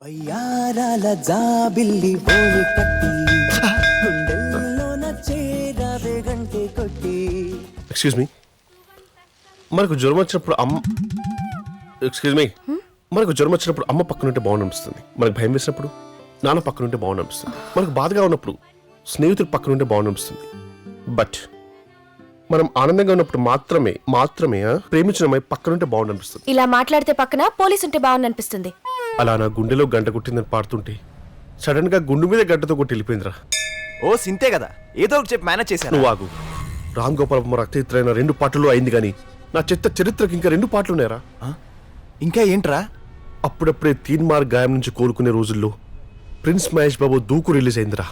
వయ్యారాల జాబిల్లి బోని కట్టి గుండెల్లోన చేరావే గంటే కొట్టి. ఎక్స్క్యూజ్ మీ, మనకు జ్వరం వచ్చినప్పుడు అమ్మ పక్కన ఉంటే బాగుంది అనిపిస్తుంది. మనకు భయం వేసినప్పుడు నాన్న పక్కన ఉంటే బాగుంది అనిపిస్తుంది. మనకు బాధగా ఉన్నప్పుడు స్నేహితులు పక్కన ఉంటే బాగుంది అనిపిస్తుంది. బట్ మనం ఆనందంగా ఉన్నప్పుడు మాత్రమే ప్రేమించిన అమ్మాయి పక్కన ఉంటే బాగుంది అనిపిస్తుంది. ఇలా మాట్లాడితే పక్కన పోలీస్ ఉంటే బాగుంది అనిపిస్తుంది. అలా నా గుండెలో గంట కొట్టిందని పాడుతుంటే సడన్ గా గుండు మీద గంటతో కొట్టి వెళ్ళిపోయిందిరా. ఓ సింతే కదా, ఏదో ఒకటి చెప్పి మేనేజ్ చేశాను. నువ్వు ఆగు. రామ్ గోపాలమ్మ రక్తచిత్రైన 2 పాటలు అయింది కానీ నా చరిత్రకి ఇంకా 2 పాటలు ఉన్నాయరా. ఇంకా ఏంట్రా? అప్పుడప్పుడే తీన్మార్ గాయం నుంచి కోలుకునే రోజుల్లో ప్రిన్స్ మహేష్ బాబు దూకు రిలీజ్ అయిందిరా.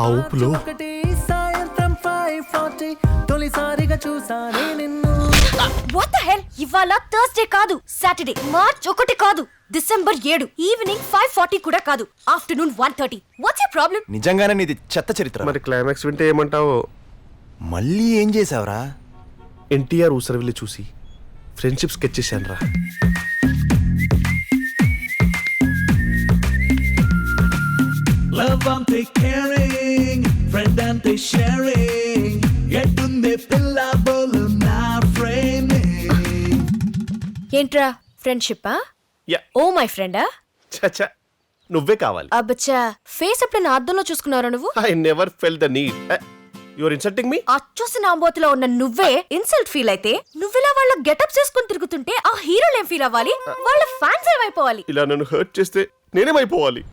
ఆ ఊపులో ఒకటి సాయంత్రం 5:40 తొలిసారిగా చూసానే నిన్ను. What the hell? ఇవాళ థర్స్డే కాదు, సాటర్డే, మార్చ్ 1 కాదు, డిసెంబర్ 7, ఈవినింగ్ 5:40 కూడా కాదు, ఆఫ్టర్నూన్ 1:30. What's your problem? నిజంగానే నీది చెత్త చరిత్ర. మరి క్లైమాక్స్ వింటే ఏమంటావో. మళ్ళీ ఏం చేసావురా? ఎన్టీఆర్ ఊసరవిల్లి చూసి ఫ్రెండ్షిప్ స్కెచ్ చేశాను రా. Love ante caring, friend ante sharing. Etunde pilla bolu na framing. ఏంట్రా ఫ్రెండ్షిప్పా? యా, ఓ మై ఫ్రెండా? చచ్చా, నువ్వే కావాలి. అబ్బచ్చా, ఫేస్ ఎప్పుడు నా అద్దంలో చూసుకున్నారా నువ్వు? I never fell the need. Your insulting me. అచ్చోసి నాంబోతులో ఉన్న నువ్వే ఇన్సల్ట్ ఫీల్ అయితే, నువ్విలా వాళ్ళ గెటప్ చేసుకుని తిరుగుతుంటే ఆ హీరోలు ఏం ఫీల్ అవ్వాలి? వాళ్ళ ఫ్యాన్స్ ఏమైపోవాలి? ఇలా నన్ను హర్ట్ చేస్తే నేనేమైపోవాలి?